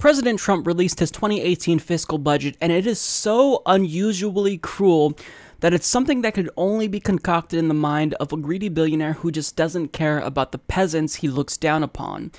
President Trump released his 2018 fiscal budget, and it is so unusually cruel that it's something that could only be concocted in the mind of a greedy billionaire who just doesn't care about the peasants he looks down upon.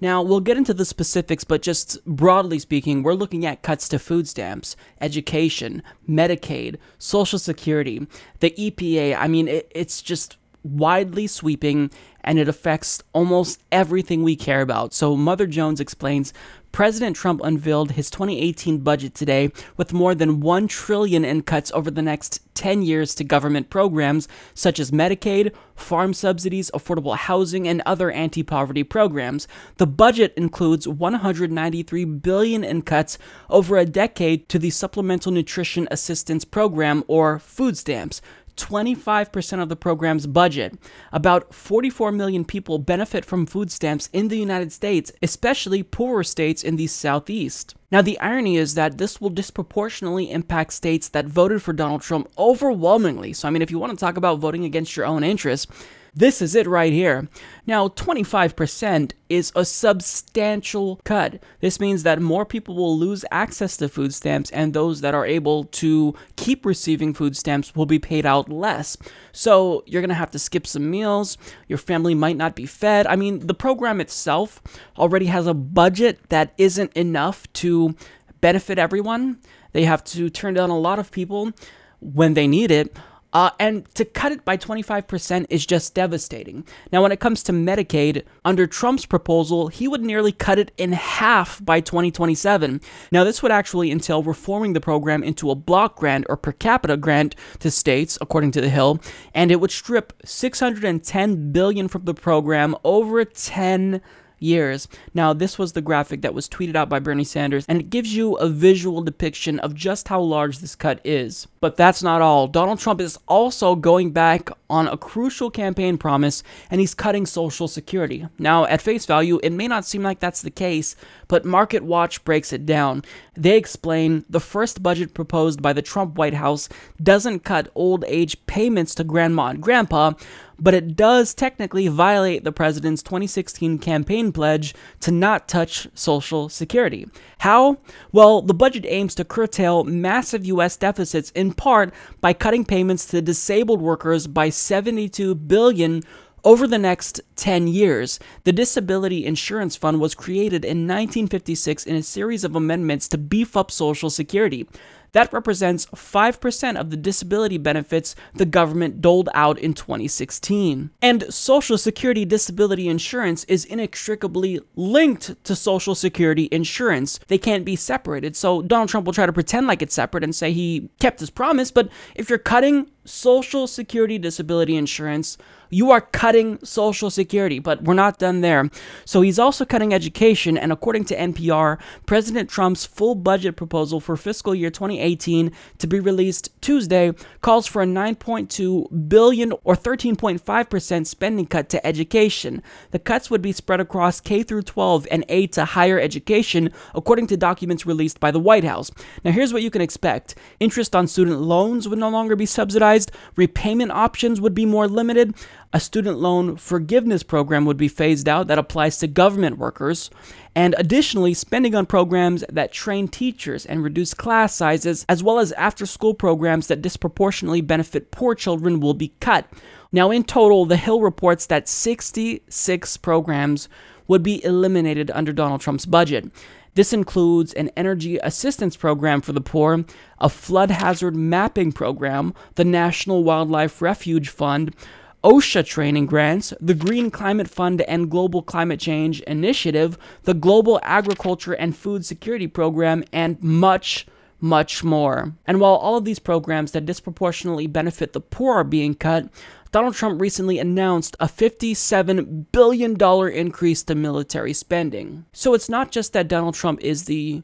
Now, we'll get into the specifics, but just broadly speaking, we're looking at cuts to food stamps, education, Medicaid, Social Security, the EPA. I mean, it's just widely sweeping, and it affects almost everything we care about. So Mother Jones explains, President Trump unveiled his 2018 budget today with more than $1 trillion in cuts over the next 10 years to government programs such as Medicaid, farm subsidies, affordable housing, and other anti-poverty programs. The budget includes $193 billion in cuts over a decade to the Supplemental Nutrition Assistance Program, or food stamps, 25% of the program's budget. About 44 million people benefit from food stamps in the United States, especially poorer states in the Southeast. Now, the irony is that this will disproportionately impact states that voted for Donald Trump overwhelmingly. So, I mean, if you want to talk about voting against your own interests, this is it right here. Now, 25% is a substantial cut. This means that more people will lose access to food stamps, and those that are able to keep receiving food stamps will be paid out less. So you're going to have to skip some meals. Your family might not be fed. I mean, the program itself already has a budget that isn't enough to benefit everyone. They have to turn down a lot of people when they need it. And to cut it by 25% is just devastating. Now, when it comes to Medicaid, under Trump's proposal, he would nearly cut it in half by 2027. Now, this would actually entail reforming the program into a block grant or per capita grant to states, according to The Hill, and it would strip $610 billion from the program over 10 years. Now, this was the graphic that was tweeted out by Bernie Sanders, and it gives you a visual depiction of just how large this cut is. But that's not all. Donald Trump is also going back on a crucial campaign promise, and he's cutting Social Security. Now, at face value, it may not seem like that's the case, but Market Watch breaks it down. They explain the first budget proposed by the Trump White House doesn't cut old age payments to grandma and grandpa, but it does technically violate the president's 2016 campaign pledge to not touch Social Security. How? Well, the budget aims to curtail massive U.S. deficits in part by cutting payments to disabled workers by $72 billion over the next 10 years. The Disability Insurance Fund was created in 1956 in a series of amendments to beef up Social Security. That represents 5% of the disability benefits the government doled out in 2016. And Social Security disability insurance is inextricably linked to Social Security insurance. They can't be separated. So Donald Trump will try to pretend like it's separate and say he kept his promise, but if you're cutting Social Security disability insurance, you are cutting Social Security, but we're not done there. So he's also cutting education, and according to NPR, President Trump's full budget proposal for fiscal year 2018 to be released Tuesday calls for a $9.2 billion or 13.5% spending cut to education. The cuts would be spread across K through 12 and aid to higher education, according to documents released by the White House. Now, here's what you can expect. Interest on student loans would no longer be subsidized. Repayment options would be more limited. A student loan forgiveness program would be phased out that applies to government workers. And additionally, spending on programs that train teachers and reduce class sizes, as well as after-school programs that disproportionately benefit poor children, will be cut. Now, in total, The Hill reports that 66 programs would be eliminated under Donald Trump's budget. This includes an energy assistance program for the poor, a flood hazard mapping program, the National Wildlife Refuge Fund, OSHA training grants, the Green Climate Fund and Global Climate Change Initiative, the Global Agriculture and Food Security Program, and much more. And while all of these programs that disproportionately benefit the poor are being cut, Donald Trump recently announced a $57 billion increase to military spending. So it's not just that Donald Trump is the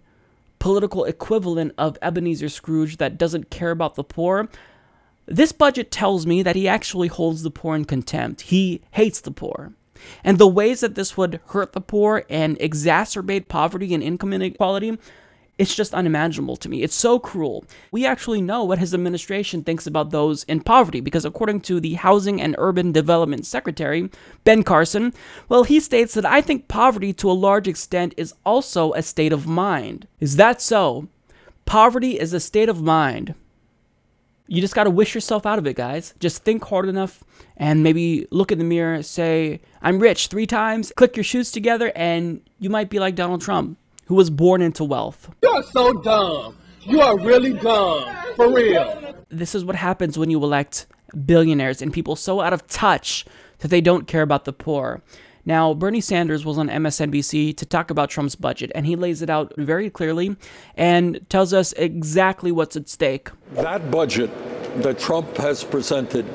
political equivalent of Ebenezer Scrooge that doesn't care about the poor. This budget tells me that he actually holds the poor in contempt. He hates the poor. And the ways that this would hurt the poor and exacerbate poverty and income inequality It's just unimaginable to me. It's so cruel. We actually know what his administration thinks about those in poverty, because according to the Housing and Urban Development Secretary, Ben Carson, well, he states that I think poverty to a large extent is also a state of mind. Is that so? Poverty is a state of mind. You just got to wish yourself out of it, guys. Just think hard enough and maybe look in the mirror, say, I'm rich 3 times, click your shoes together, and you might be like Donald Trump, who was born into wealth. You are so dumb. You are really dumb. For real. This is what happens when you elect billionaires and people so out of touch that they don't care about the poor. Now, Bernie Sanders was on MSNBC to talk about Trump's budget, and he lays it out very clearly and tells us exactly what's at stake. That budget that Trump has presented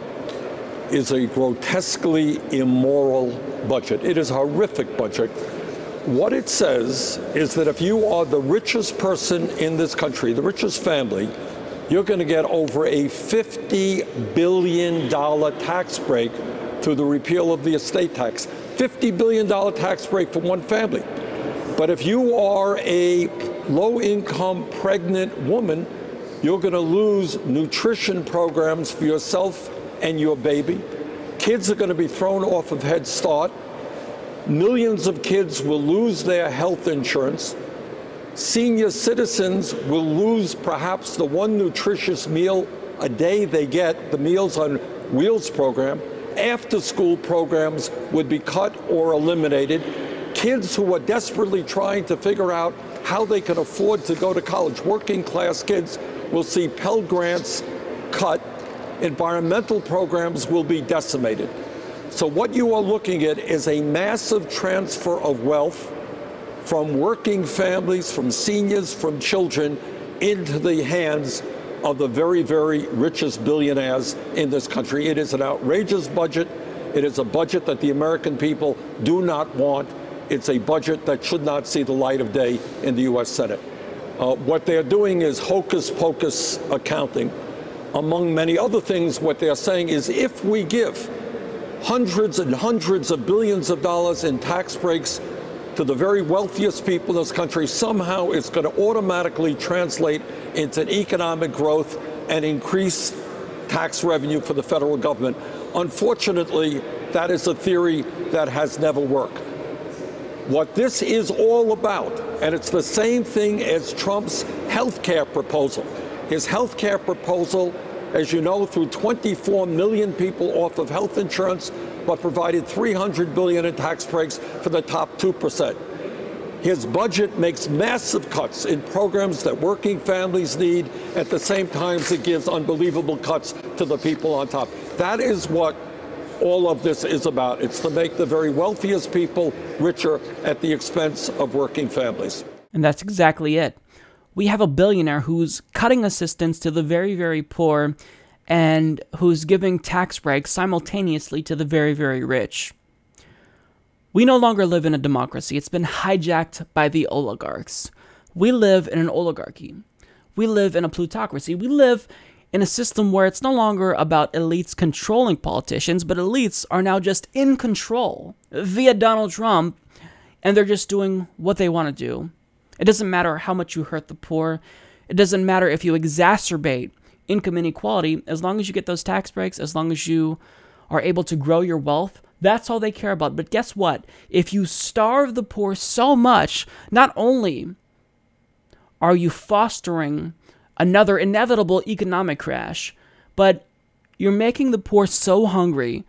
is a grotesquely immoral budget. It is a horrific budget. What it says is that if you are the richest person in this country, the richest family, you're going to get over a $50 billion tax break through the repeal of the estate tax. $50 billion tax break for one family. But if you are a low-income pregnant woman, you're going to lose nutrition programs for yourself and your baby. Kids are going to be thrown off of Head Start. Millions of kids will lose their health insurance. Senior citizens will lose perhaps the one nutritious meal a day they get, the Meals on Wheels program. After-school programs would be cut or eliminated. Kids who are desperately trying to figure out how they can afford to go to college, working-class kids, will see Pell Grants cut. Environmental programs will be decimated. So what you are looking at is a massive transfer of wealth from working families, from seniors, from children, into the hands of the very, very richest billionaires in this country. It is an outrageous budget. It is a budget that the American people do not want. It's a budget that should not see the light of day in the U.S. Senate. What they're doing is hocus-pocus accounting. Among many other things, what they're saying is if we give hundreds and hundreds of billions of dollars in tax breaks to the very wealthiest people in this country, somehow it's going to automatically translate into economic growth and increase tax revenue for the federal government. Unfortunately, that is a theory that has never worked. What this is all about, and it's the same thing as Trump's health care proposal. His health care proposal, as you know, threw 24 million people off of health insurance, but provided $300 billion in tax breaks for the top 2%. His budget makes massive cuts in programs that working families need, at the same time as it gives unbelievable cuts to the people on top. That is what all of this is about. It's to make the very wealthiest people richer at the expense of working families. And that's exactly it. We have a billionaire who's cutting assistance to the very, very poor and who's giving tax breaks simultaneously to the very, very rich. We no longer live in a democracy. It's been hijacked by the oligarchs. We live in an oligarchy. We live in a plutocracy. We live in a system where it's no longer about elites controlling politicians, but elites are now just in control via Donald Trump, and they're just doing what they want to do. It doesn't matter how much you hurt the poor. It doesn't matter if you exacerbate income inequality. As long as you get those tax breaks, as long as you are able to grow your wealth, that's all they care about. But guess what? If you starve the poor so much, not only are you fostering another inevitable economic crash, but you're making the poor so hungry,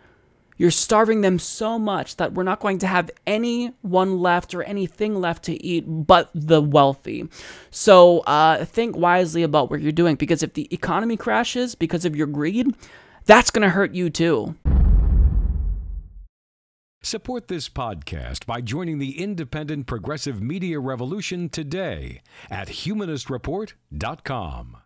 you're starving them so much that we're not going to have anyone left or anything left to eat but the wealthy. So think wisely about what you're doing, because if the economy crashes because of your greed, that's going to hurt you too. Support this podcast by joining the independent progressive media revolution today at humanistreport.com.